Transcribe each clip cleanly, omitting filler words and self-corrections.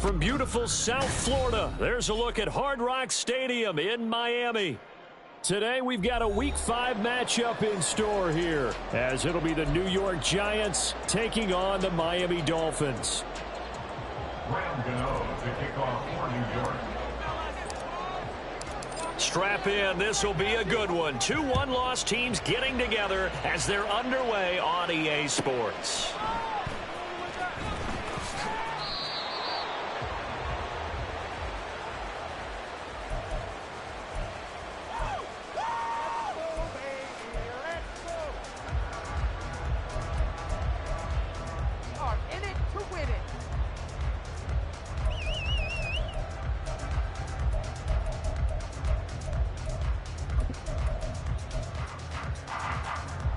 From beautiful South Florida, there's a look at Hard Rock Stadium in Miami. Today, we've got a Week 5 matchup in store here, as it'll be the New York Giants taking on the Miami Dolphins. Round go to kick off for New York. Strap in. This will be a good one. Two one-loss teams getting together as they're underway on EA Sports.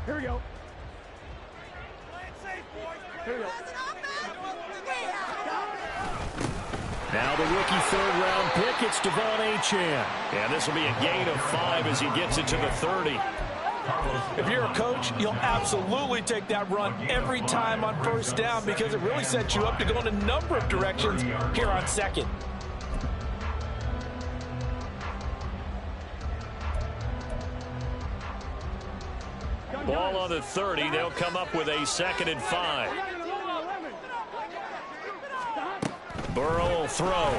Here we go. Here we go. Now the rookie third-round pick, it's Devon Achane. And this will be a gain of 5 as he gets it to the 30. If you're a coach, you'll absolutely take that run every time on first down because it really sets you up to go in a number of directions here on second. Ball on the 30. They'll come up with a 2nd and 5. Burrow will throw.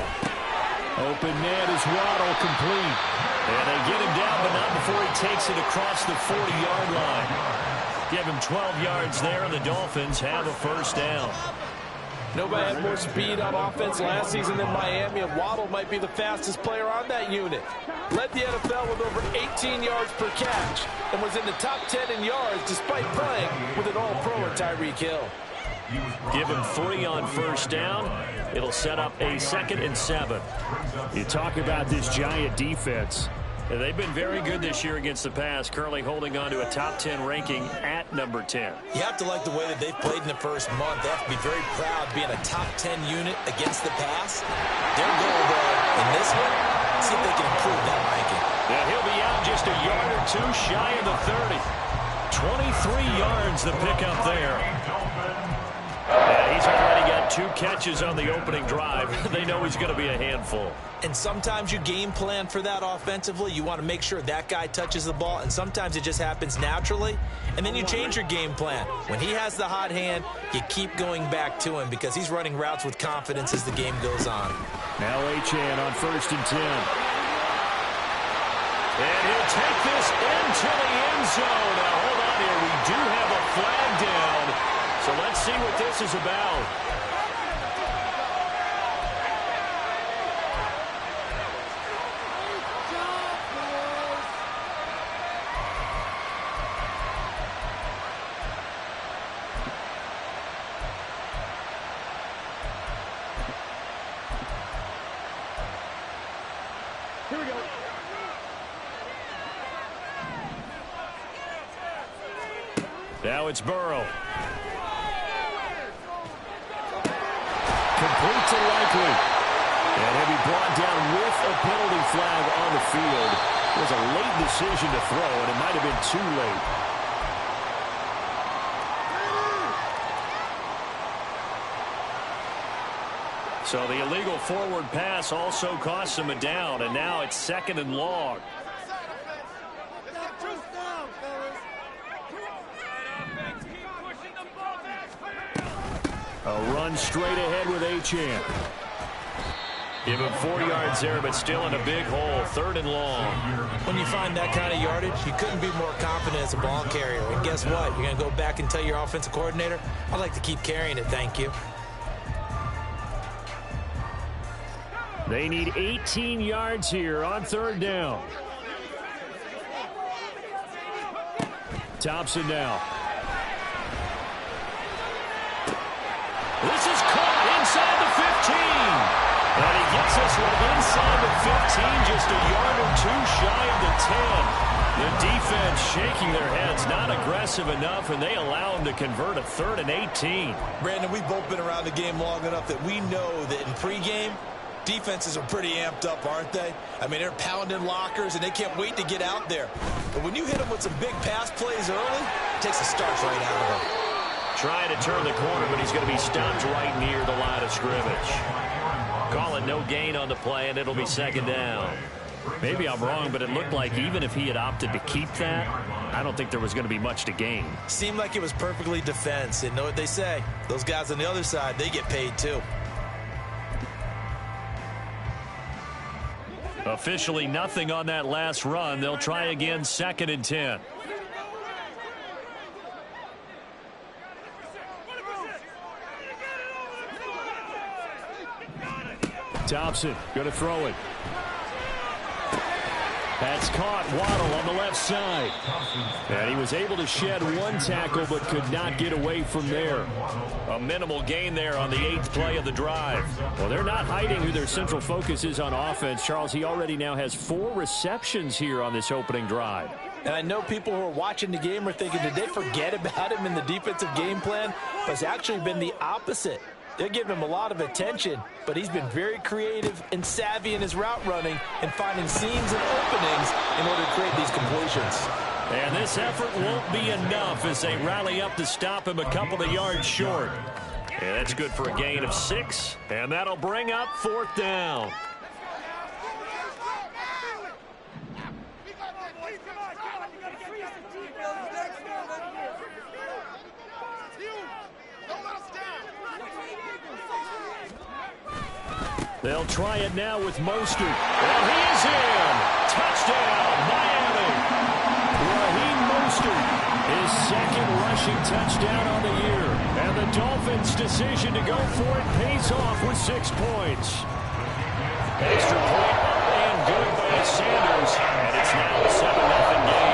Open man is Waddle, complete. And they get him down, but not before he takes it across the 40-yard line. Give him 12 yards there, and the Dolphins have a first down. Nobody had more speed on offense last season than Miami, and Waddle might be the fastest player on that unit. Led the NFL with over 18 yards per catch and was in the top 10 in yards despite playing with an all-pro in Tyreek Hill. Give him 3 on first down. It'll set up a 2nd and 7. You talk about this Giant defense. They've been very good this year against the pass, currently holding on to a top 10 ranking at number 10. You have to like the way that they've played in the first month. They have to be very proud being a top 10 unit against the pass. Their goal, though, in this one, see if they can improve that ranking. Yeah, he'll be out just a yard or 2 shy of the 30. 23 yards the pickup there. Yeah, he's already got 2 catches on the opening drive. They know he's going to be a handful. And sometimes you game plan for that offensively. You want to make sure that guy touches the ball, and sometimes it just happens naturally. And then you change your game plan. When he has the hot hand, you keep going back to him because he's running routes with confidence as the game goes on. Now Achane on 1st and 10. And he'll take this into the end zone. Now, hold on here. We do have a flag down. So let's see what this is about. Here we go. Now it's Burrow. Complete to Likely. And he'll be brought down with a penalty flag on the field. It was a late decision to throw, and it might have been too late. So the illegal forward pass also costs him a down, and now it's 2nd and long. A run straight ahead with Achane. Give him 4 yards there, but still in a big hole. 3rd and long. When you find that kind of yardage, you couldn't be more confident as a ball carrier. And guess what? You're going to go back and tell your offensive coordinator, I'd like to keep carrying it, thank you. They need 18 yards here on 3rd down. Thompson now. This is caught inside the 15. And he gets this one inside the 15, just a yard or 2 shy of the 10. The defense shaking their heads, not aggressive enough, and they allow him to convert a 3rd and 18. Brandon, we've both been around the game long enough that we know that in pregame, defenses are pretty amped up, aren't they? I mean, they're pounding lockers, and they can't wait to get out there. But when you hit them with some big pass plays early, it takes the starch right out of them. Trying to turn the corner, but he's going to be stopped right near the line of scrimmage. call it no gain on the play, and it'll be second down. Maybe I'm wrong, but it looked like even if he had opted to keep that, I don't think there was going to be much to gain. Seemed like it was perfectly defense. And know what they say? Those guys on the other side, they get paid too. Officially nothing on that last run. They'll try again, 2nd and 10. Thompson going to throw it. That's caught. Waddle on the left side. And he was able to shed one tackle but could not get away from there. A minimal gain there on the 8th play of the drive. Well, they're not hiding who their central focus is on offense. Charles, he already now has 4 receptions here on this opening drive. And I know people who are watching the game are thinking, did they forget about him in the defensive game plan? But it's actually been the opposite. They're giving him a lot of attention, but he's been very creative and savvy in his route running and finding seams and openings in order to create these completions. And this effort won't be enough as they rally up to stop him a couple of yards short. And that's good for a gain of 6, and that'll bring up 4th down. They'll try it now with Mostert. And he is in. Touchdown, Miami. Raheem Mostert, his 2nd rushing touchdown on the year. And the Dolphins' decision to go for it pays off with 6 points. Extra point up and good by Sanders. And it's now a 7-0 game.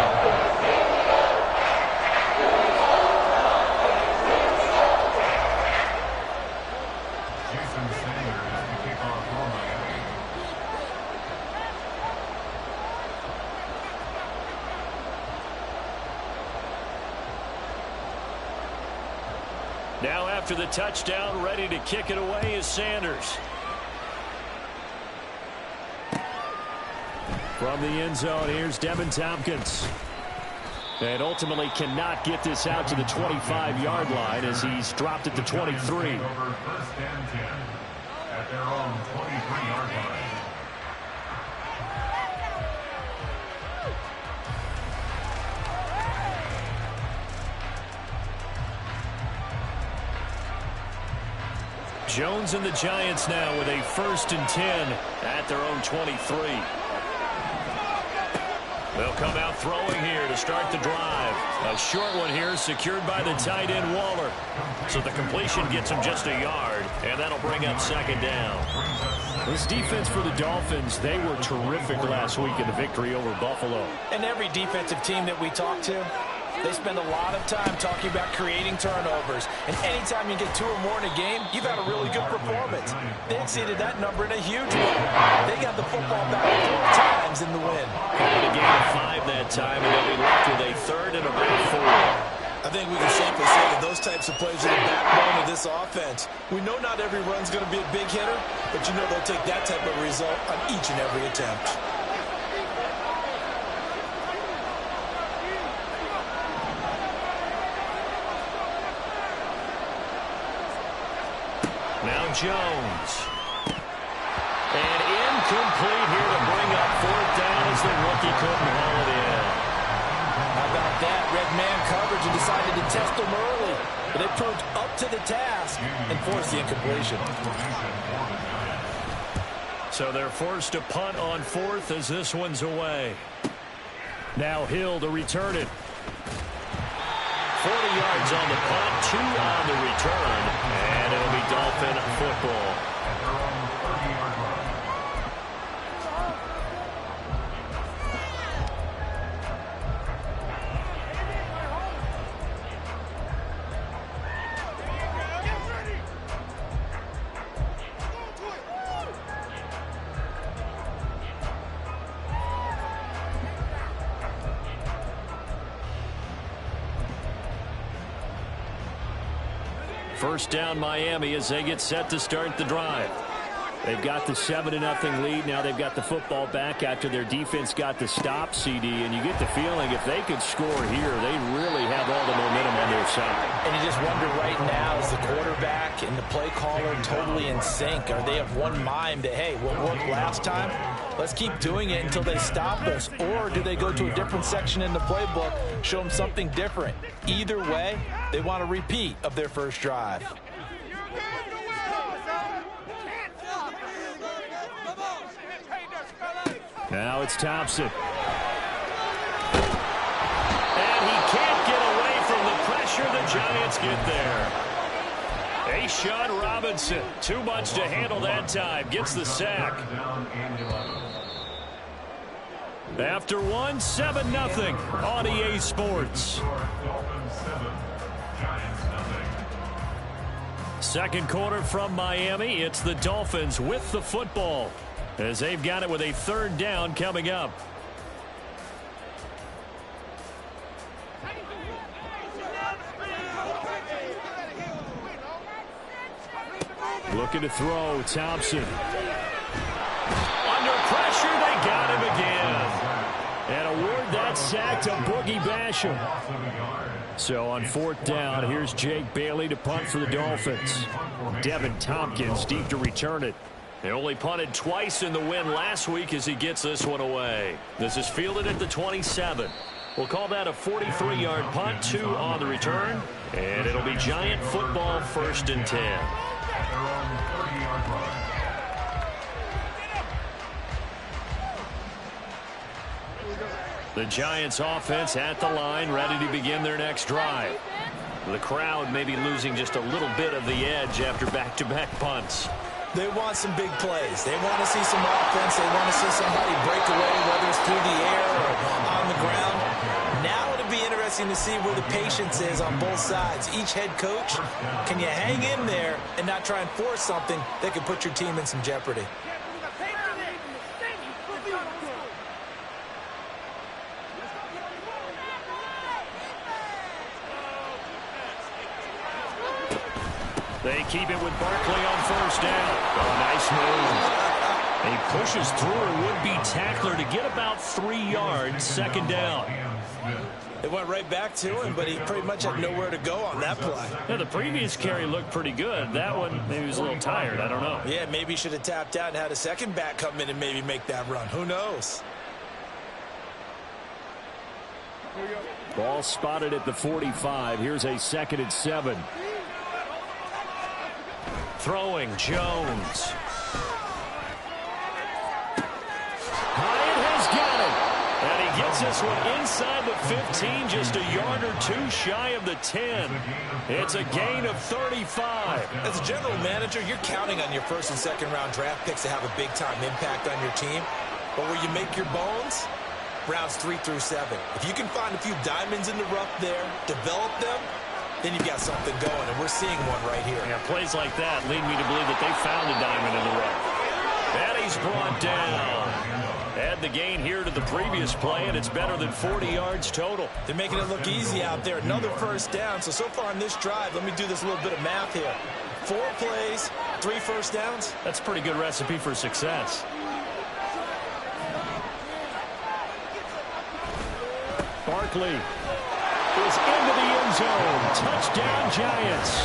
Now after the touchdown, ready to kick it away is Sanders. From the end zone, here's Devin Tompkins. And ultimately cannot get this out to the 25-yard line as he's dropped it to 23. First and 10 at their own 23-yard line. Jones and the Giants now with a 1st and 10 at their own 23. They'll come out throwing here to start the drive. A short one here secured by the tight end Waller. So the completion gets him just a yard, and that'll bring up 2nd down. This defense for the Dolphins, they were terrific last week in the victory over Buffalo. And every defensive team that we talk to, they spend a lot of time talking about creating turnovers. And anytime you get 2 or more in a game, you've had a really good performance. They exceeded that number in a huge way. They got the football back 4 times in the win. Called a gain of 5 that time, and they'll be left with a 3rd and about 4. I think we can safely say that those types of plays are the backbone of this offense. We know not every run's going to be a big hitter, but you know they'll take that type of result on each and every attempt. Now Jones. And incomplete here to bring up 4th down as the rookie couldn't haul it in. How about that? Red man coverage and decided to test them early. But they proved up to the task and forced the incompletion. So they're forced to punt on 4th as this one's away. Now Hill to return it. 40 yards on the punt, 2 on the return, and it'll be Dolphin football. First down Miami as they get set to start the drive. They've got the 7-0 lead. Now they've got the football back after their defense got the stop, CD. And you get the feeling if they could score here, they really have all the momentum on their side. And you just wonder right now, is the quarterback and the play caller totally in sync? Are they of one mind that, hey, what worked last time? Let's keep doing it until they stop us. Or do they go to a different section in the playbook, show them something different? Either way, they want a repeat of their first drive. Now it's Thompson. And he can't get away from the pressure. The Giants get there. A'Shawn Robinson, too much to handle that time, gets the sack. After one, 7-0 on EA Sports. Second quarter from Miami. It's the Dolphins with the football, as they've got it with a third down coming up. Looking to throw, Thompson. Under pressure, they got him again. And award that sack to Boogie Basham. So on fourth down, here's Jake Bailey to punt for the Dolphins. Devin Tompkins deep to return it. They only punted twice in the win last week as he gets this one away. This is fielded at the 27. We'll call that a 43-yard punt, 2 on the return. And it'll be Giant football, 1st and 10. The Giants offense at the line, ready to begin their next drive. The crowd may be losing just a little bit of the edge after back-to-back punts. They want some big plays. They want to see some offense. They want to see somebody break away, whether it's through the air or on the ground. Now it'll be interesting to see where the patience is on both sides. Each head coach, can you hang in there and not try and force something that could put your team in some jeopardy? They keep it with Barkley on first down. Oh, nice move. He pushes through a would-be tackler to get about 3 yards, 2nd down. It went right back to him, but he pretty much had nowhere to go on that play. Yeah, the previous carry looked pretty good. That one, maybe he was a little tired. I don't know. Yeah, maybe he should have tapped out and had a second back come in and maybe make that run. Who knows? Ball spotted at the 45. Here's a 2nd and 7. Throwing, Jones. Hyatt has got it. And he gets this one inside the 15, just a yard or 2 shy of the 10. It's a gain of 35. As a general manager, you're counting on your 1st and 2nd round draft picks to have a big-time impact on your team. But where you make your bones, rounds 3 through 7. If you can find a few diamonds in the rough there, develop them, then you've got something going, and we're seeing one right here. Yeah, plays like that lead me to believe that they found a diamond in the rough. And he's brought down. Add the gain here to the previous play, and it's better than 40 yards total. They're making it look easy out there. Another 1st down. So far in this drive, let me do this little bit of math here. 4 plays, 3 1st downs. That's a pretty good recipe for success. Barkley is into the end zone. Touchdown, Giants.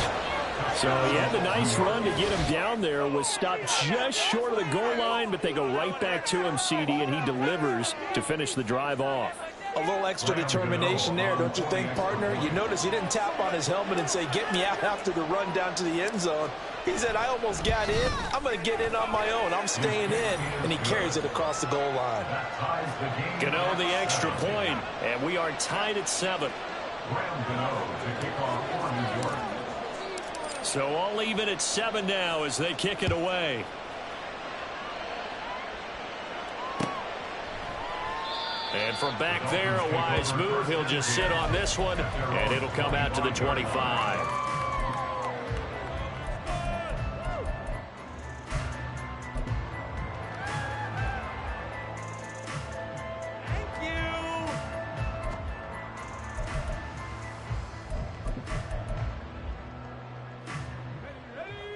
So he had the nice run to get him down there. Was stopped just short of the goal line, but they go right back to him, CD, and he delivers to finish the drive off. A little extra determination there, don't you think, partner? You notice he didn't tap on his helmet and say, get me out after the run down to the end zone. He said, I almost got in. I'm going to get in on my own. I'm staying in. And he carries it across the goal line. Gano the extra point, and we are tied at 7. So all even at 7 now as they kick it away. And from back there, a wise move. He'll just sit on this one, and it'll come out to the 25.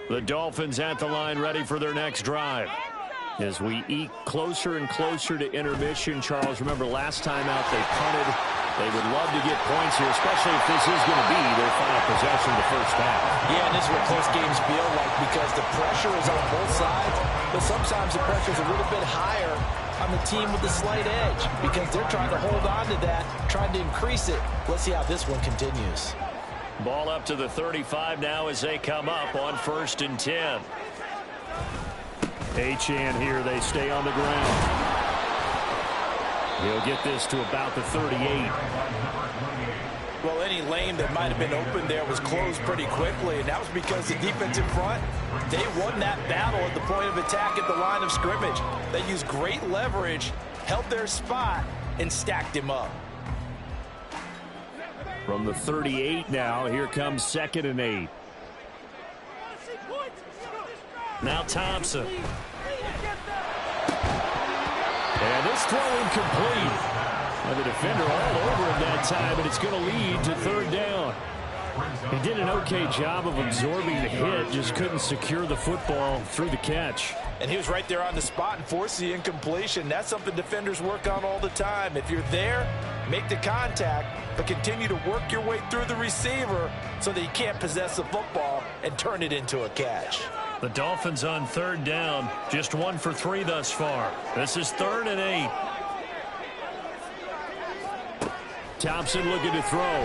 The Dolphins at the line ready for their next drive. As we eke closer and closer to intermission, Charles, remember last time out they punted. They would love to get points here, especially if this is going to be their final possession of the first half. Yeah, and this is what close games feel like because the pressure is on both sides, but sometimes the pressure is a little bit higher on the team with the slight edge because they're trying to hold on to that, trying to increase it. Let's see how this one continues. Ball up to the 35 now as they come up on 1st and 10. Achane here. They stay on the ground. He'll get this to about the 38. Well, any lane that might have been open there was closed pretty quickly, and that was because the defense in front, they won that battle at the point of attack at the line of scrimmage. They used great leverage, held their spot, and stacked him up. From the 38 now, here comes 2nd and 8. Now Thompson. And this throw incomplete. And the defender all over him that time, and it's going to lead to 3rd down. He did an okay job of absorbing the hit, just couldn't secure the football through the catch. And he was right there on the spot and forced the incompletion. That's something defenders work on all the time. If you're there, make the contact, but continue to work your way through the receiver so that you can't possess the football and turn it into a catch. The Dolphins on 3rd down, just 1 for 3 thus far. This is 3rd and 8. Thompson looking to throw.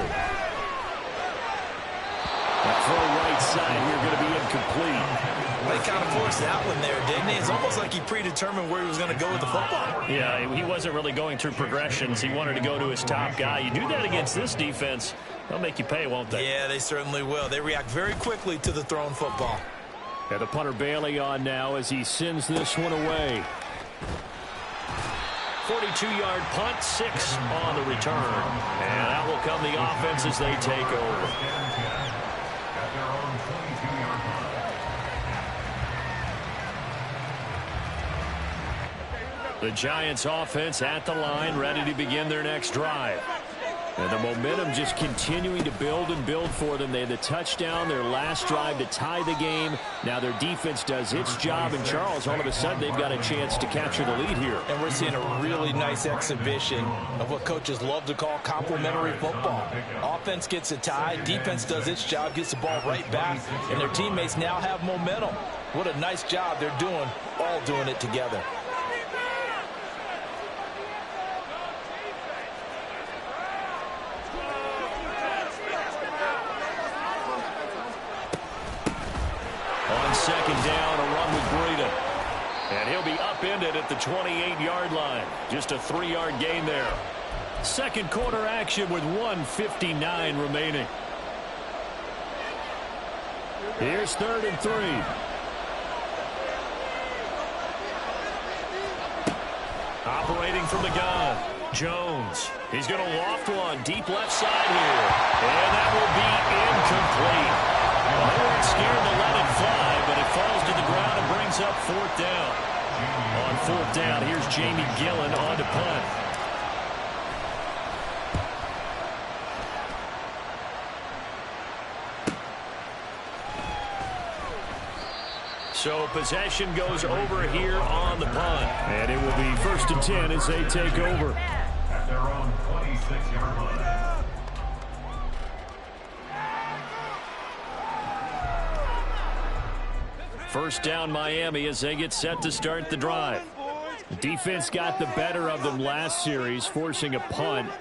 That throw right side here going to be incomplete. They kind of forced that one there, didn't he? It's almost like he predetermined where he was going to go with the football. Yeah, he wasn't really going through progressions. He wanted to go to his top guy. You do that against this defense, they'll make you pay, won't they? Yeah, they certainly will. They react very quickly to the thrown football. And the punter Bailey on now as he sends this one away. 42-yard punt, 6 on the return. And out will come the offense as they take over. The Giants offense at the line, ready to begin their next drive. And the momentum just continuing to build and build for them. They had the touchdown, their last drive to tie the game. Now their defense does its job, and Charles, all of a sudden, they've got a chance to capture the lead here. And we're seeing a really nice exhibition of what coaches love to call complementary football. Offense gets a tie, defense does its job, gets the ball right back, and their teammates now have momentum. What a nice job they're doing, all doing it together. On 2nd down, a run with Breida. And he'll be upended at the 28-yard line. Just a 3-yard gain there. Second quarter action with 1:59 remaining. Here's 3rd and 3. Operating from the gun, Jones. He's going to loft one deep left side here. And that will be incomplete. Well, they weren't scared to let it fly, but it falls to the ground and brings up 4th down. On 4th down, here's Jamie Gillen on to punt. So possession goes over here on the punt. And it will be 1st and 10 as they take over. At their own 26-yard line. First down Miami as they get set to start the drive. The defense got the better of them last series, forcing a punt.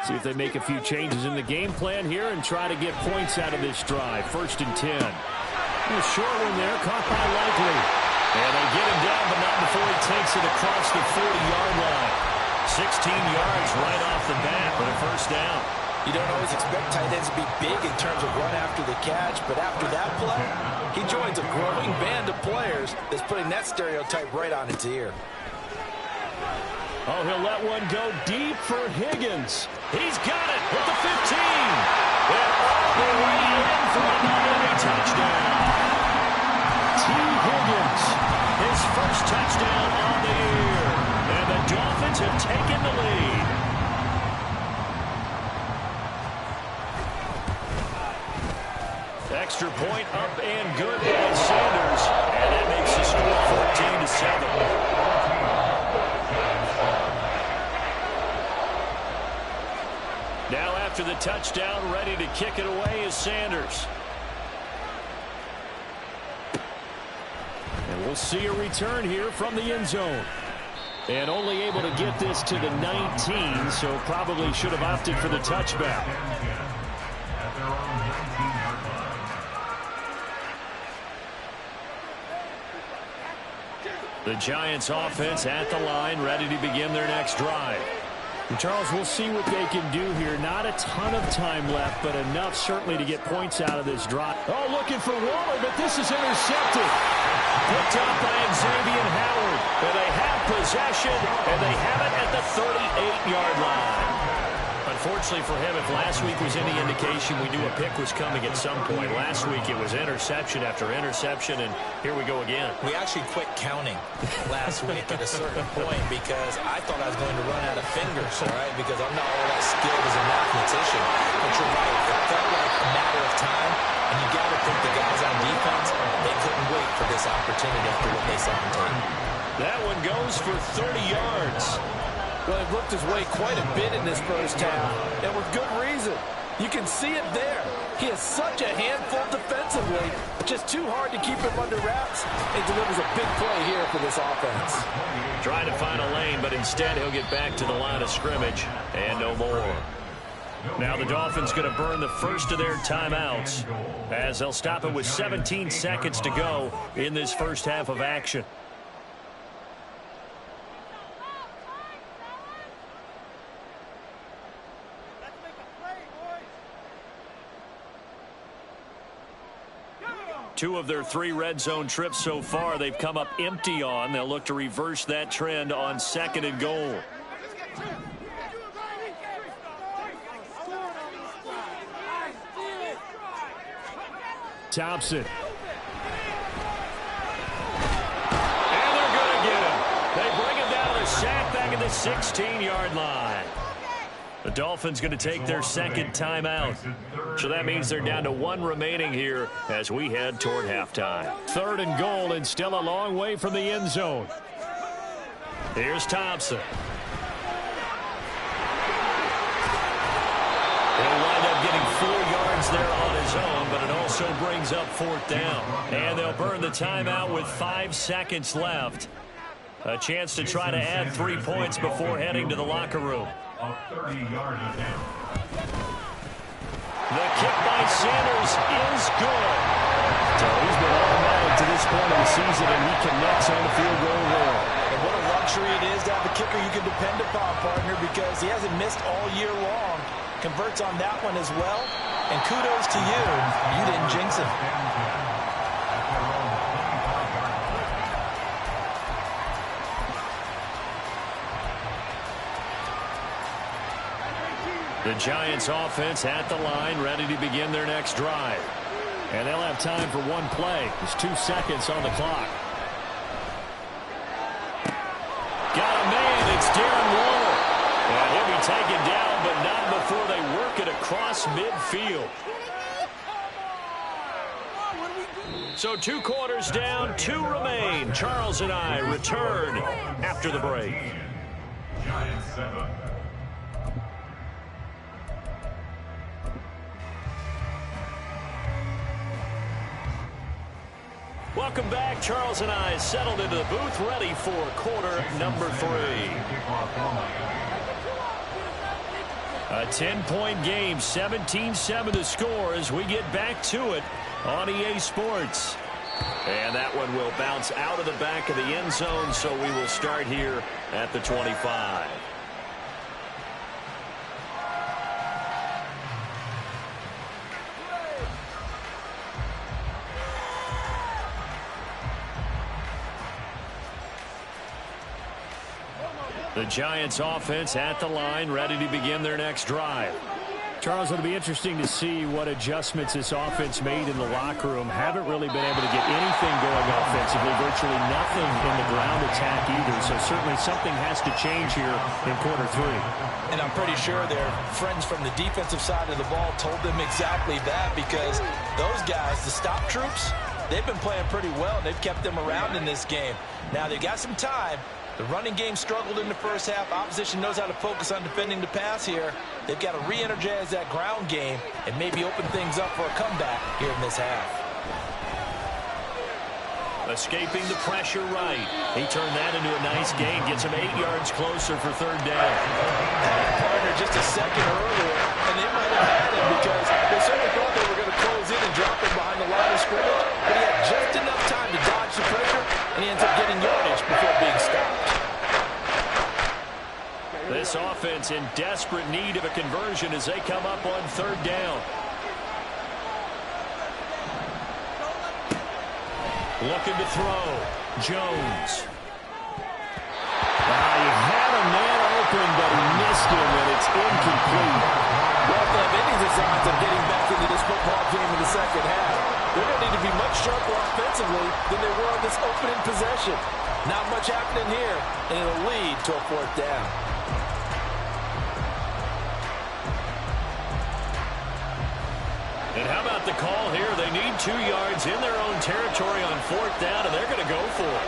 See if they make a few changes in the game plan here and try to get points out of this drive. 1st and 10. A short one there, caught by Likely. And they get him down, but not before he takes it across the 40-yard line. 16 yards right off the bat, but a 1st down. You don't always expect tight ends to be big in terms of run after the catch, but after that play, he joins a growing band of players that's putting that stereotype right on its ear. Oh, he'll let one go deep for Higgins. He's got it at the 15. And all the way in for a Miami touchdown. T. Higgins, his first touchdown on the year. And the Dolphins have taken the lead. extra point up and good by Sanders. And that makes the score 14-7. Now after the touchdown, ready to kick it away is Sanders. And we'll see a return here from the end zone. And only able to get this to the 19, so probably should have opted for the touchback. The Giants offense at the line, ready to begin their next drive. Charles, we'll see what they can do here. Not a ton of time left, but enough certainly to get points out of this drive. Oh, looking for Waller, but this is intercepted. Picked up by Xavier Howard. And they have possession, and they have it at the 38-yard line. Unfortunately for him, if last week was any indication, we knew a pick was coming at some point. Last week it was interception after interception, and here we go again. We actually quit counting last week at a certain point because I thought I was going to run out of fingers, all right, because I'm not all that skilled as a mathematician. But you're right, it felt like a matter of time, and you got to think the guys on defense, they couldn't wait for this opportunity after what they saw on tape. That one goes for 30 yards. Well, it looked his way quite a bit in this first half, and with good reason. You can see it there. He is such a handful defensively, just too hard to keep him under wraps. He delivers a big play here for this offense. Trying to find a lane, but instead he'll get back to the line of scrimmage, and no more. Now the Dolphins going to burn the first of their timeouts as they'll stop it with 17 seconds to go in this first half of action. Two of their three red zone trips so far they've come up empty on. They'll look to reverse that trend on 2nd and goal. Thompson. And they're going to get him. They bring him down to the sack back at the 16-yard line. The Dolphins going to take their second timeout. So that means they're down to one remaining here as we head toward halftime. 3rd and goal and still a long way from the end zone. Here's Thompson. He'll wind up getting 4 yards there on his own, but it also brings up 4th down. And they'll burn the timeout with 5 seconds left. A chance to try to add 3 points before heading to the locker room. A 30-yard attempt. The kick by Sanders is good. So he's been automatic to this point of the season, and he connects on the field goal there. And what a luxury it is to have a kicker you can depend upon, partner, because he hasn't missed all year long. Converts on that one as well. And kudos to you. You didn't jinx him. The Giants offense at the line, ready to begin their next drive. And they'll have time for one play. There's 2 seconds on the clock. Got a man, it's Darren Waller. And he'll be taken down, but not before they work it across midfield. So 2 quarters down, 2 remain. Charles and I return after the break. Giants 7. Welcome back. Charles and I settled into the booth, ready for quarter number 3. A 10-point game, 17-7 the score as we get back to it on EA Sports. And that one will bounce out of the back of the end zone, so we will start here at the 25. The Giants offense at the line, ready to begin their next drive. Charles, it'll be interesting to see what adjustments this offense made in the locker room. Haven't really been able to get anything going offensively, virtually nothing in the ground attack either. So certainly something has to change here in quarter three. And I'm pretty sure their friends from the defensive side of the ball told them exactly that, because those guys, the stop troops, they've been playing pretty well, and they've kept them around in this game. Now they've got some time. The running game struggled in the first half. Opposition knows how to focus on defending the pass here. They've got to re-energize that ground game and maybe open things up for a comeback here in this half. Escaping the pressure right. He turned that into a nice gain. Gets him 8 yards closer for third down. Partner just a second earlier, and they might have had him because they certainly thought they were going to close in and drop him behind the line of scrimmage, but he had just enough time to dodge the pressure, and he ends up getting yardage before being stopped. This offense in desperate need of a conversion as they come up on third down. Looking to throw. Jones. He had a man open, but he missed him, and it's incomplete. Well, if they have any designs of getting back into this football game in the second half, they're going to need to be much sharper offensively than they were on this opening possession. Not much happening here, and it'll lead to a fourth down. And how about the call here? They need 2 yards in their own territory on fourth down, and they're going to go for it.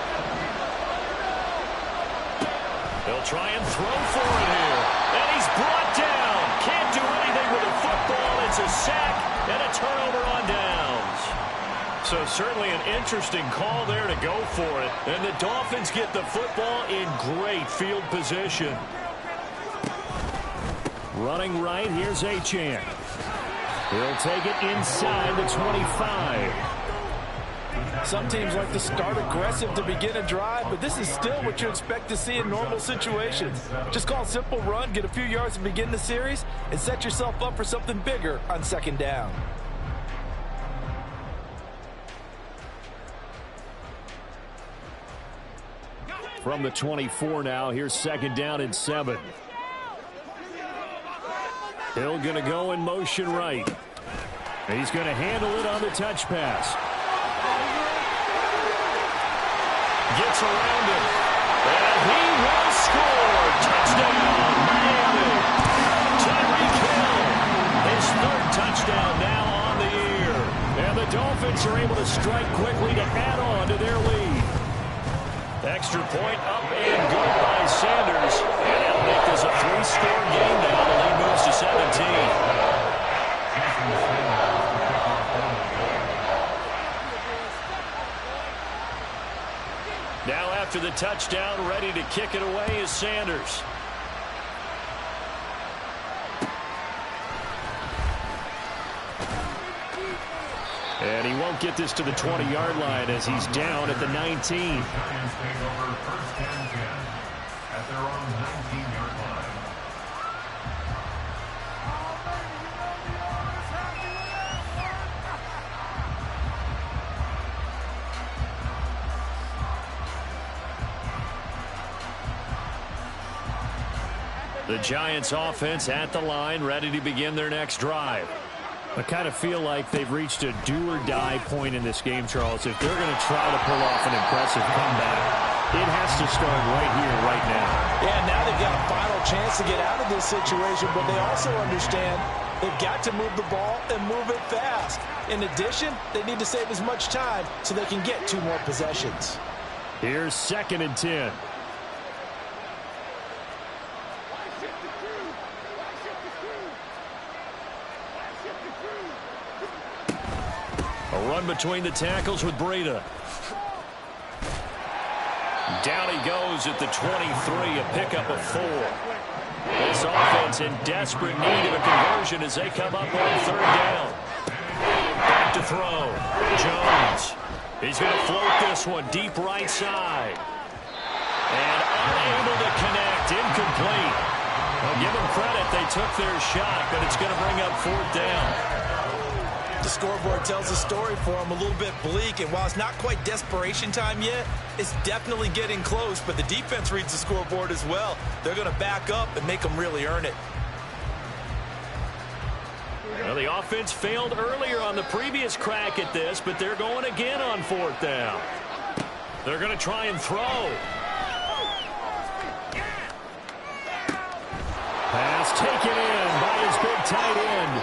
They'll try and throw for it here. And he's brought down. Can't do anything with a football. It's a sack and a turnover on downs. So certainly an interesting call there to go for it. And the Dolphins get the football in great field position. Running right, here's Achane. He'll take it inside the 25. Some teams like to start aggressive to begin a drive, but this is still what you expect to see in normal situations. Just call a simple run, get a few yards to begin the series, and set yourself up for something bigger on second down. From the 24 now, here's second down and 7. Hill going to go in motion right. He's going to handle it on the touch pass. Gets around him. And he will score. Touchdown, Miami. Tyreek Hill. His third touchdown now on the year. And the Dolphins are able to strike quickly to add on to their lead. Extra point up and good by Sanders. And that'll make this a 3-score game now. The lead moves to 17. Now after the touchdown, ready to kick it away is Sanders. And he won't get this to the 20-yard line as he's down at the 19. Seconds take over first and 10 at their own 19-yard line. The Giants offense at the line, ready to begin their next drive. I kind of feel like they've reached a do-or-die point in this game, Charles. If they're going to try to pull off an impressive comeback, it has to start right here, right now. Yeah, now they've got a final chance to get out of this situation, but they also understand they've got to move the ball and move it fast. In addition, they need to save as much time so they can get 2 more possessions. Here's second and 10. A run between the tackles with Breida. Down he goes at the 23, a pickup of 4. This offense in desperate need of a conversion as they come up on third down. Back to throw. Jones. He's going to float this one deep right side. And unable to connect. Incomplete. Well, give them credit. They took their shot, but it's going to bring up fourth down. The scoreboard tells a story for them, a little bit bleak, and while it's not quite desperation time yet, it's definitely getting close, but the defense reads the scoreboard as well. They're going to back up and make them really earn it. Well, the offense failed earlier on the previous crack at this, but they're going again on 4th down. They're going to try and throw. Pass taken in by his big tight end.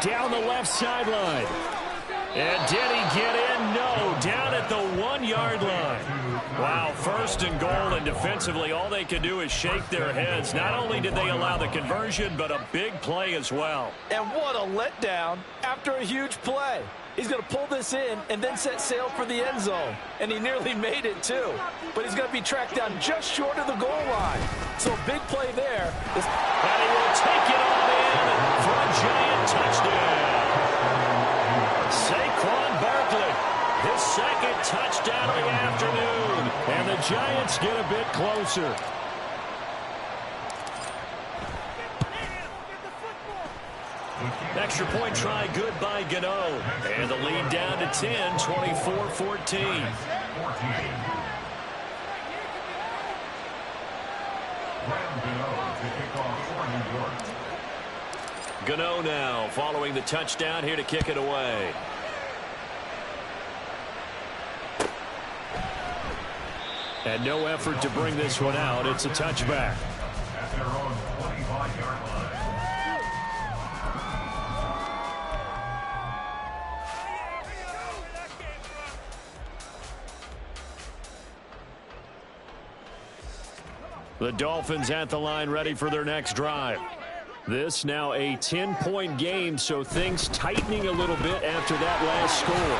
Down the left sideline. And did he get in? No. Down at the 1-yard line. Wow, 1st and goal, and defensively all they can do is shake their heads. Not only did they allow the conversion, but a big play as well. And what a letdown after a huge play. He's going to pull this in and then set sail for the end zone. And he nearly made it, too. But he's going to be tracked down just short of the goal line. So a big play there. And he will take it on in for a giant touchdown. Saquon Barkley, his 2nd touchdown of the afternoon. And the Giants get a bit closer. Extra point try good by Gano. And the lead down to 10, 24-14. Gano now following the touchdown here to kick it away. And no effort to bring this one out. It's a touchback. At their own 25-yard line. The Dolphins at the line ready for their next drive. This now a 10-point game, so things tightening a little bit after that last score.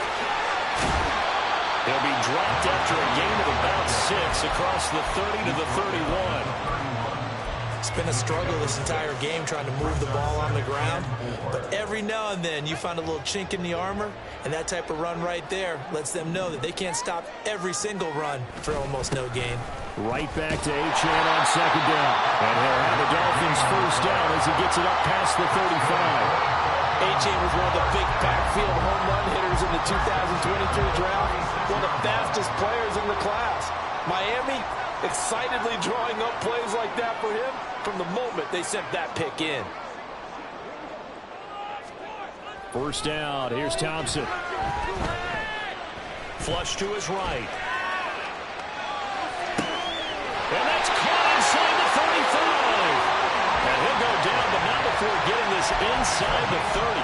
He'll be dropped after a gain of about 6 across the 30 to the 31. It's been a struggle this entire game trying to move the ball on the ground. But every now and then you find a little chink in the armor, and that type of run right there lets them know that they can't stop every single run for almost no gain. Right back to Achane on 2nd down. And he'll have the Dolphins 1st down as he gets it up past the 35. Achane was one of the big backfield home run hitters in the 2023 draft. One of the fastest players in the class. Miami excitedly drawing up plays like that for him from the moment they sent that pick in. 1st down. Here's Thompson. Flush to his right. And that's caught inside the 35. And he'll go down, but not before getting this inside the 30.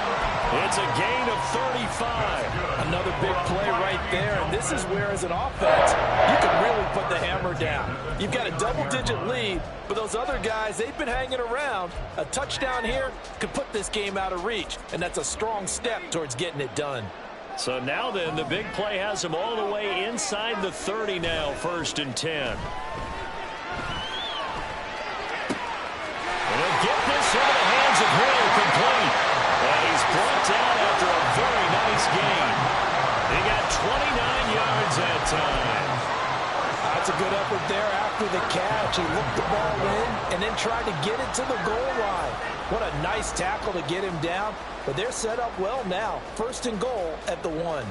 It's a gain of 35. Another big play right there. And this is where, as an offense, you can really put the hammer down. You've got a double-digit lead, but those other guys, they've been hanging around. A touchdown here could put this game out of reach, and that's a strong step towards getting it done. So now then, the big play has him all the way inside the 30 now, 1st and 10. And he'll get this into the hands of Hill, complete. And he's brought down after a very nice gain. He got 29 yards that time. That's a good effort there after the catch. He looked the ball in and then tried to get it to the goal line. What a nice tackle to get him down. But they're set up well now. 1st and goal at the 1.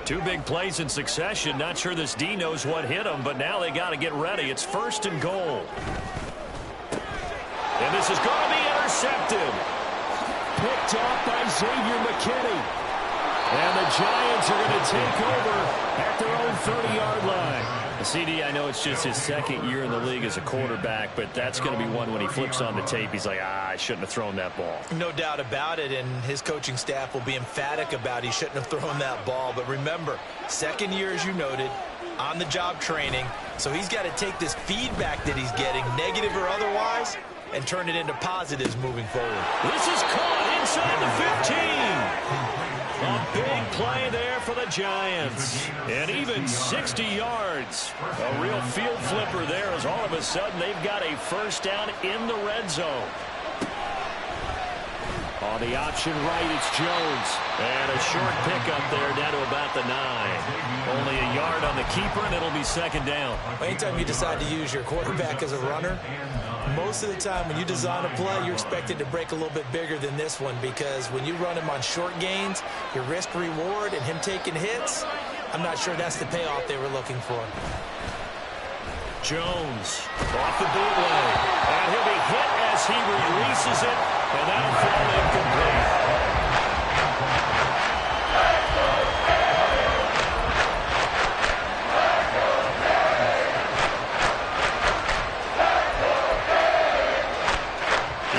2 big plays in succession. Not sure this D knows what hit him, but now they got to get ready. It's 1st and goal. And this is going to be intercepted. Picked off by Xavier McKinney. And the Giants are going to take over at their own 30-yard line. CD, I know it's just his 2nd year in the league as a quarterback, but that's going to be one when he flips on the tape. He's like, I shouldn't have thrown that ball. No doubt about it, and his coaching staff will be emphatic about he shouldn't have thrown that ball. But remember, 2nd year, as you noted, on-the-job training. So he's got to take this feedback that he's getting, negative or otherwise, and turn it into positives moving forward. This is caught inside the 15. A big play there for the Giants. And even 60 yards. A real field flipper there as all of a sudden they've got a 1st down in the red zone. On the option right, it's Jones. And a short pickup there down to about the 9. Only a yard on the keeper, and it'll be 2nd down. Anytime you decide to use your quarterback as a runner, most of the time when you design a play, you're expected to break a little bit bigger than this one, because when you run him on short gains, your risk-reward and him taking hits, I'm not sure that's the payoff they were looking for. Jones off the bootleg. And he'll be hit as he releases it, and that'll fall incomplete.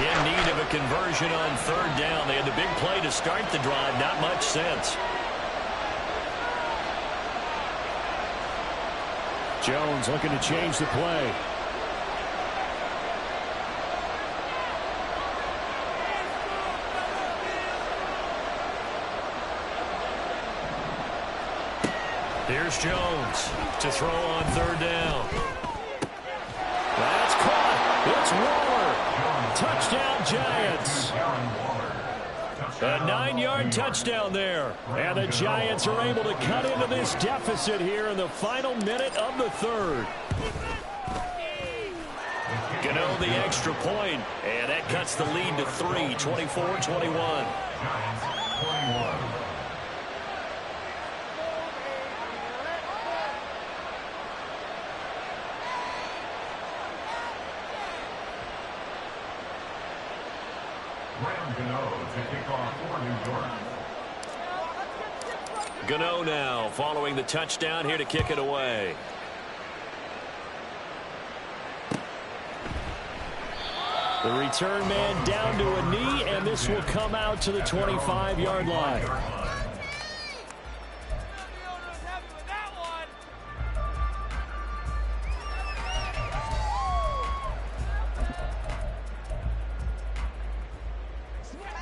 In need of a conversion on third down. They had the big play to start the drive. Not much sense. Jones looking to change the play. Here's Jones to throw on third down. That's caught. It's Waller. Touchdown, Giants. A 9-yard touchdown there. And the Giants are able to cut into this deficit here in the final minute of the third. Gano the extra point, and that cuts the lead to 3, 24-21. Gano now following the touchdown here to kick it away. The return man down to a knee, and this will come out to the 25-yard line.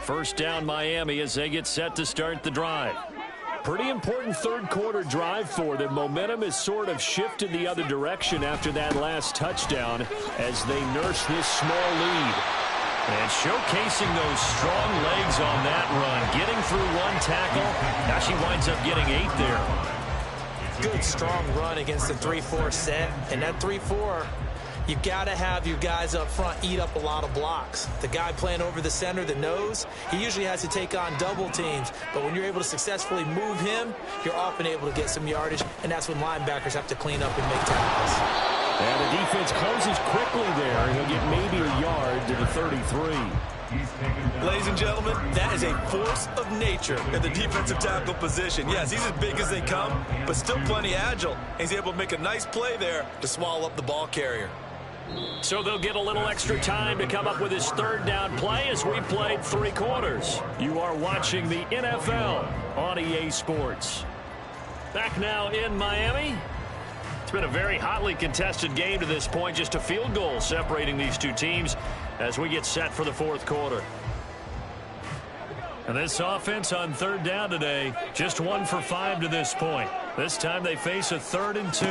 First down Miami as they get set to start the drive. Pretty important third quarter drive for them. Momentum has sort of shifted the other direction after that last touchdown as they nurse this small lead. And showcasing those strong legs on that run. Getting through one tackle. Now she winds up getting 8 there. Good strong run against the 3-4 set. And that 3-4, you've got to have your guys up front eat up a lot of blocks. The guy playing over the center, the nose, he usually has to take on double teams. But when you're able to successfully move him, you're often able to get some yardage, and that's when linebackers have to clean up and make tackles. And the defense closes quickly there, and he'll get maybe a yard to the 33. Ladies and gentlemen, that is a force of nature in the defensive tackle position. Yes, he's as big as they come, but still plenty agile. He's able to make a nice play there to swallow up the ball carrier. So they'll get a little extra time to come up with his third down play as we played 3 quarters. You are watching the NFL on EA Sports. Back now in Miami. It's been a very hotly contested game to this point. Just a field goal separating these two teams as we get set for the fourth quarter. And this offense on third down today, just 1 for 5 to this point. This time they face a 3rd and 2.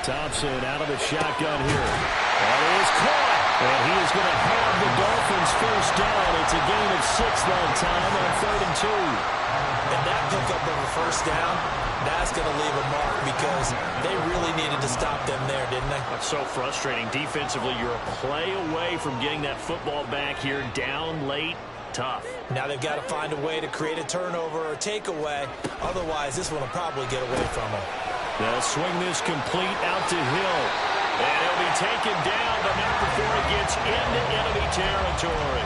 Thompson out of the shotgun here. That is caught. And he is going to have the Dolphins first down. It's a gain of 6 that time on 3rd and 2. And that pickup of a first down, that's going to leave a mark because they really needed to stop them there, didn't they? That's so frustrating. Defensively, you're a play away from getting that football back here down late. Tough. Now they've got to find a way to create a turnover or takeaway. Otherwise, this one will probably get away from them. They'll swing this complete out to Hill. And he'll be taken down, but not before it gets into enemy territory.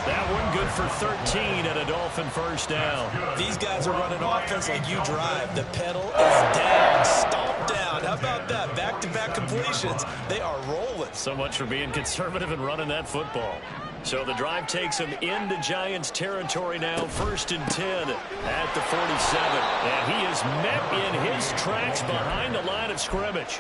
That one good for 13 and a Dolphin first down. These guys are running offense like you drive. The pedal is down, stomp down. How about that? Back-to-back completions. They are rolling. So much for being conservative and running that football. So the drive takes him into Giants territory now, 1st and 10 at the 47. And he is met in his tracks behind the line of scrimmage.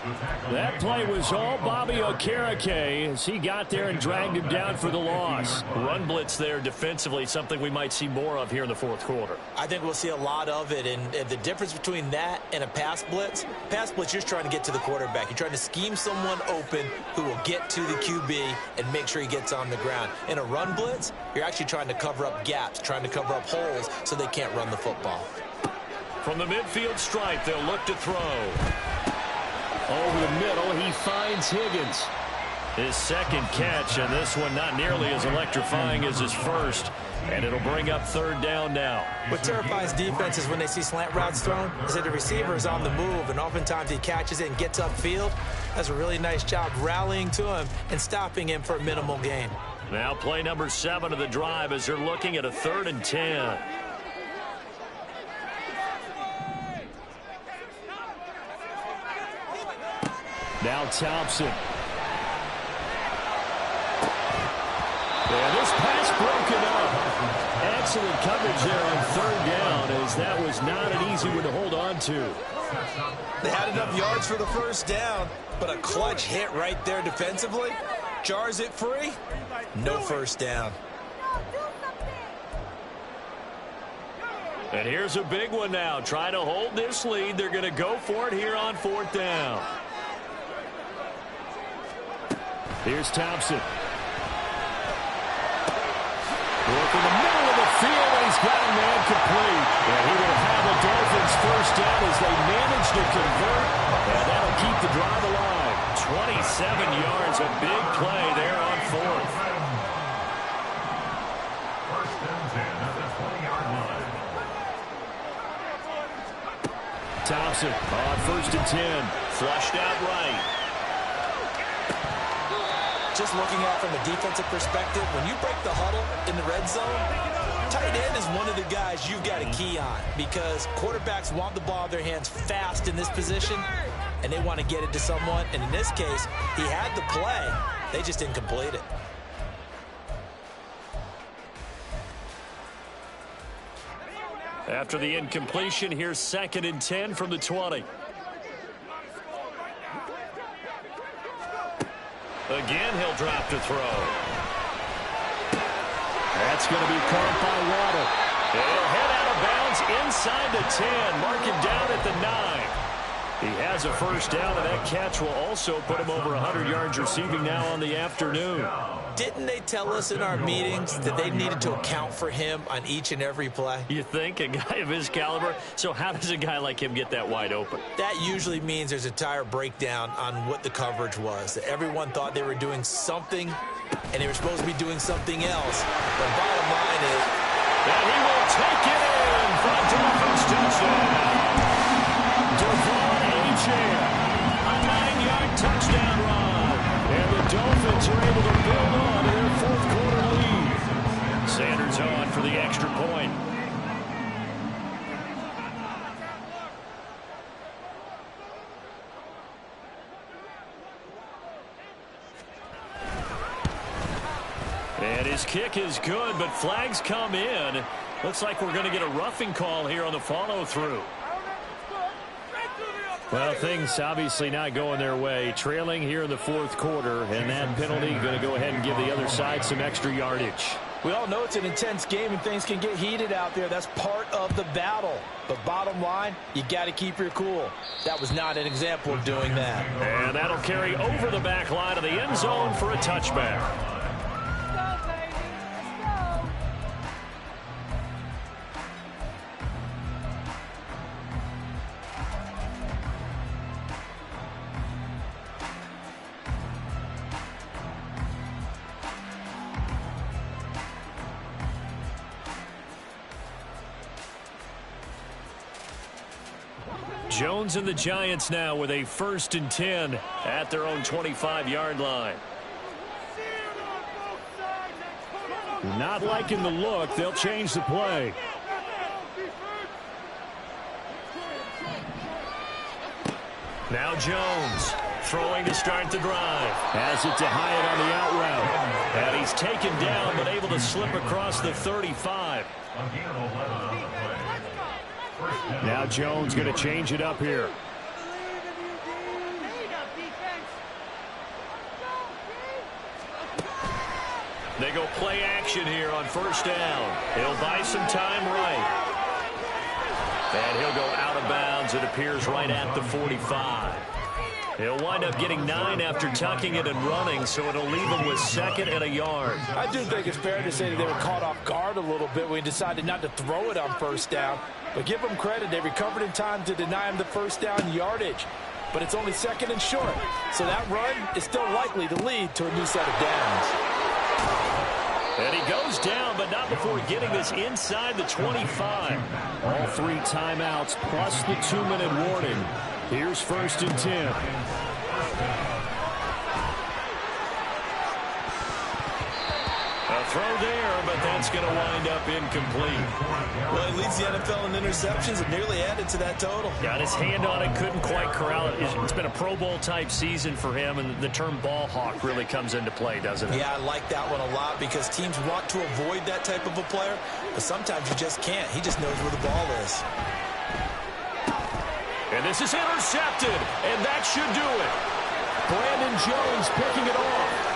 That play was all Bobby Okereke as he got there and dragged him down for the loss. Run blitz there defensively, something we might see more of here in the fourth quarter. I think we'll see a lot of it, and the difference between that and a pass blitz, you're just trying to get to the quarterback. You're trying to scheme someone open who will get to the QB and make sure he gets on the ground. In a run blitz, you're actually trying to cover up gaps, trying to cover up holes so they can't run the football. From the midfield stripe, they'll look to throw. Over the middle, he finds Higgins. His second catch, and this one not nearly as electrifying as his first. And it'll bring up third down now. What terrifies defenses when they see slant routes thrown is that the receiver is on the move, and oftentimes he catches it and gets upfield. Does a really nice job rallying to him and stopping him for a minimal gain. Now play number 7 of the drive as they're looking at a 3rd and 10. Now Thompson. Yeah, this pass broken up. Excellent coverage there on 3rd down, as that was not an easy one to hold on to. They had enough yards for the first down, but a clutch hit right there defensively jars it free. No first down. And here's a big one now. Trying to hold this lead. They're going to go for it here on 4th down. Here's Thompson. Working the middle of the field, and he's got a man complete. And he will have the Dolphins first down as they manage to convert. And that'll keep the drive alive. 27 yards, a big play there on 4th. First and 10 at the 20-yard line. Thompson on 1st and 10. Flushed out right. Just looking at it from a defensive perspective, when you break the huddle in the red zone, tight end is one of the guys you've got to key on because quarterbacks want the ball in their hands fast in this position, and they want to get it to someone. And in this case, he had the play. They just didn't complete it. After the incompletion, here's 2nd and 10 from the 20. Again, he'll drop to throw. That's going to be caught by Waddle. He'll head out of bounds inside the 10. Mark him down at the 9. He has a first down, and that catch will also put him over 100 yards receiving now on the afternoon. Didn't they tell us in our meetings that they needed to account for him on each and every play? You think? A guy of his caliber? So how does a guy like him get that wide open? That usually means there's a entire breakdown on what the coverage was. That everyone thought they were doing something, and they were supposed to be doing something else. The bottom line is... And he will take it in for a Dolphins touchdown. Devon Achane, a 9-yard touchdown run. And the Dolphins are able to build on to their 4th quarter lead. Sanders on for the extra point. And his kick is good, but flags come in. Looks like we're going to get a roughing call here on the follow-through. Well, things obviously not going their way. Trailing here in the 4th quarter, and that penalty going to go ahead and give the other side some extra yardage. We all know it's an intense game and things can get heated out there. That's part of the battle. But bottom line, you got to keep your cool. That was not an example of doing that. And that'll carry over the back line of the end zone for a touchback. Jones and the Giants now with a 1st and 10 at their own 25-yard line. Not liking the look. They'll change the play. Now Jones throwing to start the drive. Has it to Hyatt on the out route. And he's taken down but able to slip across the 35. Now Jones going to change it up here. They go play action here on 1st down. He'll buy some time right. And he'll go out of bounds, it appears, right at the 45. He'll wind up getting 9 after tucking it and running, so it'll leave him with 2nd and a yard. I do think it's fair to say that they were caught off guard a little bit when he decided not to throw it on 1st down. But give them credit, they recovered in time to deny him the 1st down yardage. But it's only 2nd and short, so that run is still likely to lead to a new set of downs. And he goes down, but not before getting this inside the 25. All 3 timeouts plus the 2-minute warning. Here's 1st and 10. A throw there, but that's going to wind up incomplete. Well, he leads the NFL in interceptions and nearly added to that total. Got his hand on it, couldn't quite corral it. It's been a Pro Bowl-type season for him, and the term ball hawk really comes into play, doesn't it? Yeah, I like that one a lot because teams want to avoid that type of a player, but sometimes you just can't. He just knows where the ball is. And this is intercepted, and that should do it. Brandon Jones picking it off.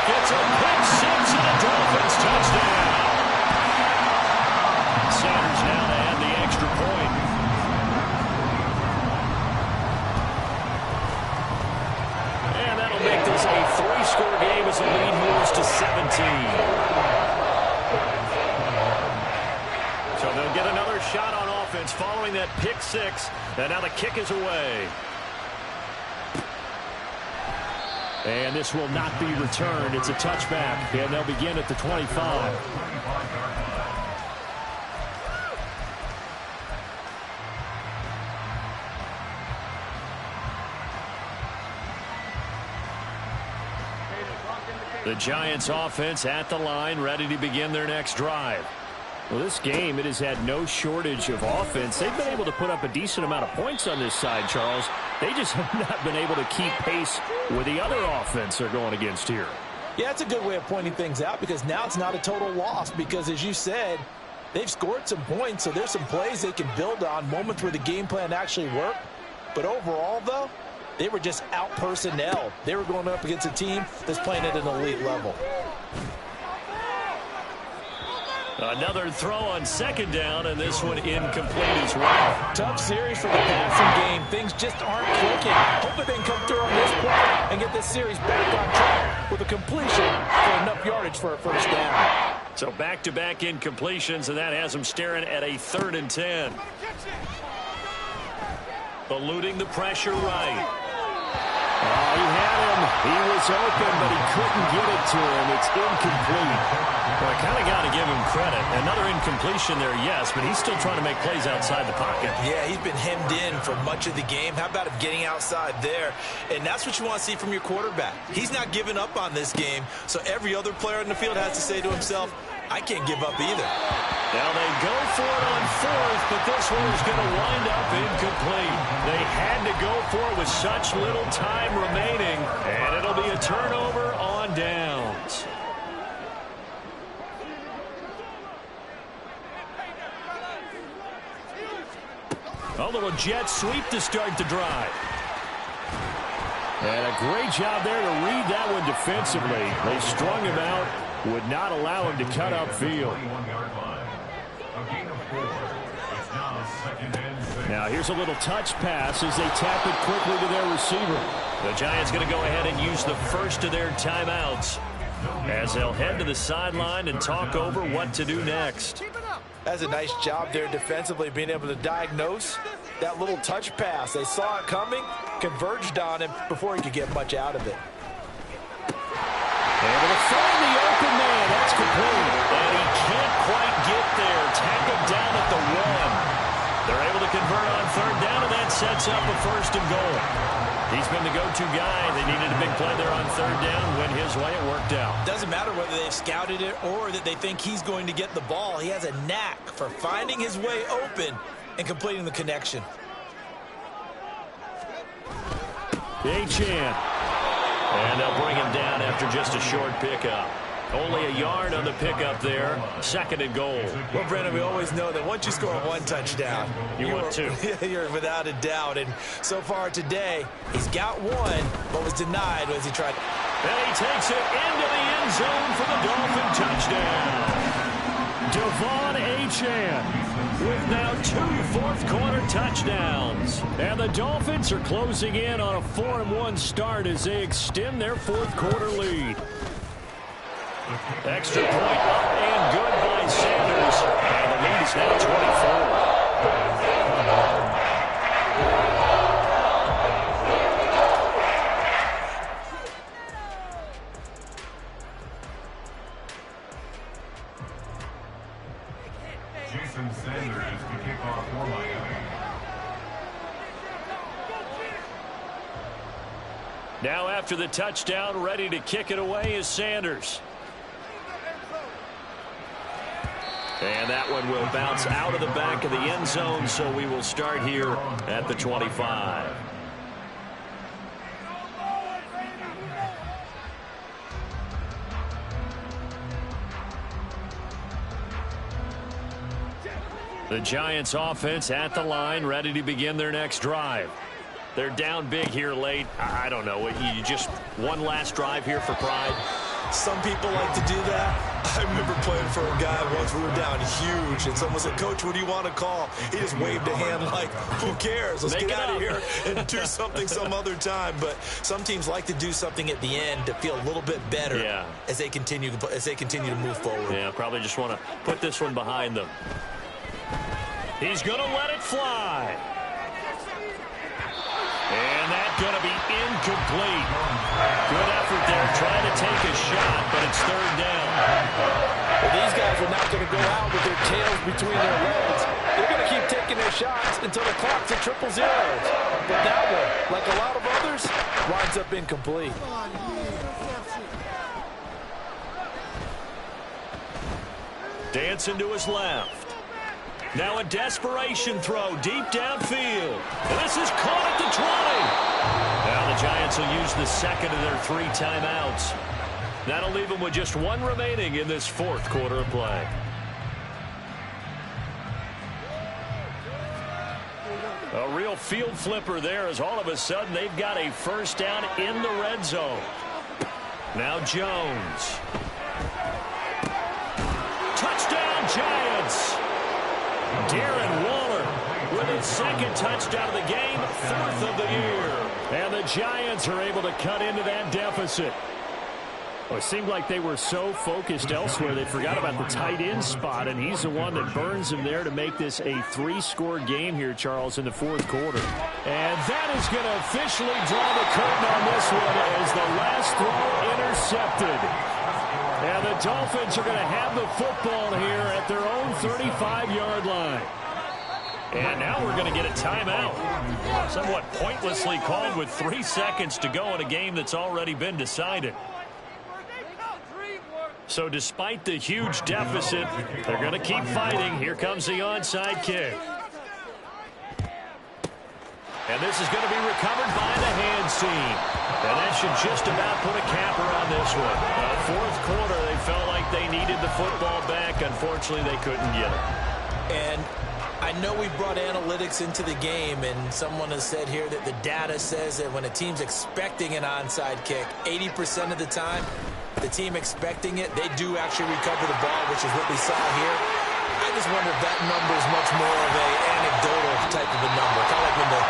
It's a pick 6 and a Dolphins touchdown. Sanders now to add the extra point. And that'll make this a 3-score game as the lead moves to 17. So they'll get another shot on offense following that pick 6. And now the kick is away. And this will not be returned. It's a touchback, and they'll begin at the 25. The Giants offense at the line, ready to begin their next drive. Well, this game, it has had no shortage of offense. They've been able to put up a decent amount of points on this side, Charles. They just have not been able to keep pace with the other offense they're going against here. Yeah, it's a good way of pointing things out because now it's not a total loss because, as you said, they've scored some points, so there's some plays they can build on, moments where the game plan actually worked. But overall, though, they were just out-personnel. They were going up against a team that's playing at an elite level. Another throw on 2nd down, and this one incomplete as well. Tough series for the passing game. Things just aren't clicking. Hopefully they can come through on this play and get this series back on track with a completion for enough yardage for a 1st down. So back-to-back incompletions, and that has them staring at a 3rd and 10. Eluding the pressure right. Oh, he had him. He was open, but he couldn't get it to him. It's incomplete. Well, I kind of got to give him credit. Another incompletion there, yes, but he's still trying to make plays outside the pocket. Yeah, he's been hemmed in for much of the game. How about him getting outside there? And that's what you want to see from your quarterback. He's not giving up on this game, so every other player in the field has to say to himself, I can't give up either. Now they go for it on 4th, but this one is going to wind up incomplete. They had to go for it with such little time remaining, and it'll be a turnover on downs. A little jet sweep to start the drive. And a great job there to read that one defensively. They strung him out, would not allow him to cut upfield. Now here's a little touch pass as they tap it quickly to their receiver. The Giants going to go ahead and use the first of their timeouts as they'll head to the sideline and talk over what to do next. That's a nice job there defensively, being able to diagnose that little touch pass. They saw it coming, converged on him before he could get much out of it. Able to find the open man. That's complete. And he can't quite get there. Tackled down at the 1. They're able to convert on 3rd down, and that sets up a 1st and goal. He's been the go-to guy. They needed a big play there on 3rd down. Went his way. It worked out. Doesn't matter whether they've scouted it or that they think he's going to get the ball. He has a knack for finding his way open and completing the connection. Achane. And they'll bring him down after just a short pickup. Only a yard on the pickup there. 2nd and goal. Well, Brandon, we always know that once you score 1 touchdown, you want 2. You're without a doubt. And so far today, he's got 1, but was denied as he tried. And he takes it into the end zone for the Dolphin touchdown. Devon Achane with now 2 fourth-quarter touchdowns. And the Dolphins are closing in on a 4-1 start as they extend their 4th-quarter lead. Extra point up and good by Sanders. And the lead is now 24. Jason Sanders to kick off for Miami. Now after the touchdown, ready to kick it away is Sanders. And that one will bounce out of the back of the end zone, so we will start here at the 25. The Giants offense at the line, ready to begin their next drive. They're down big here late. I don't know. You just one last drive here for pride. Some people like to do that. I remember playing for a guy once. We were down huge, and someone said, "Coach, what do you want to call?" He just waved a hand like, "Who cares? Let's get out of here and do something some other time." But some teams like to do something at the end to feel a little bit better as they continue to move forward. Yeah, probably just want to put this one behind them. He's going to let it fly. And that's going to be incomplete. Good effort there trying to take a shot, but it's third down. Well, these guys are not going to go out with their tails between their legs. They're going to keep taking their shots until the clock's at 0-0. But that one, like a lot of others, winds up incomplete. Dancing to his left. Now a desperation throw deep downfield. And this is caught at the 20. Now the Giants will use the second of their 3 timeouts. That'll leave them with just 1 remaining in this fourth quarter of play. A real field flipper there as all of a sudden they've got a first down in the red zone. Now Jones. Touchdown Giants. Darren Waller with his second touchdown of the game, 4th of the year. And the Giants are able to cut into that deficit. Well, it seemed like they were so focused elsewhere they forgot about the tight end spot, and he's the one that burns them there to make this a 3-score game here, Charles, in the fourth quarter. And that is going to officially draw the curtain on this one as the last throw intercepted. And the Dolphins are going to have the football here at their own 35-yard line. And now we're going to get a timeout. Somewhat pointlessly called with 3 seconds to go in a game that's already been decided. So despite the huge deficit, they're going to keep fighting. Here comes the onside kick. And this is going to be recovered by the hands team. And that should just about put a capper on this one. Fourth quarter, they felt like they needed the football back. Unfortunately, they couldn't get it. And I know we brought analytics into the game, and someone has said here that the data says that when a team's expecting an onside kick, 80% of the time, the team expecting it, they do actually recover the ball, which is what we saw here. I just wonder if that number is much more of an anecdotal type of a number. Kind of like when the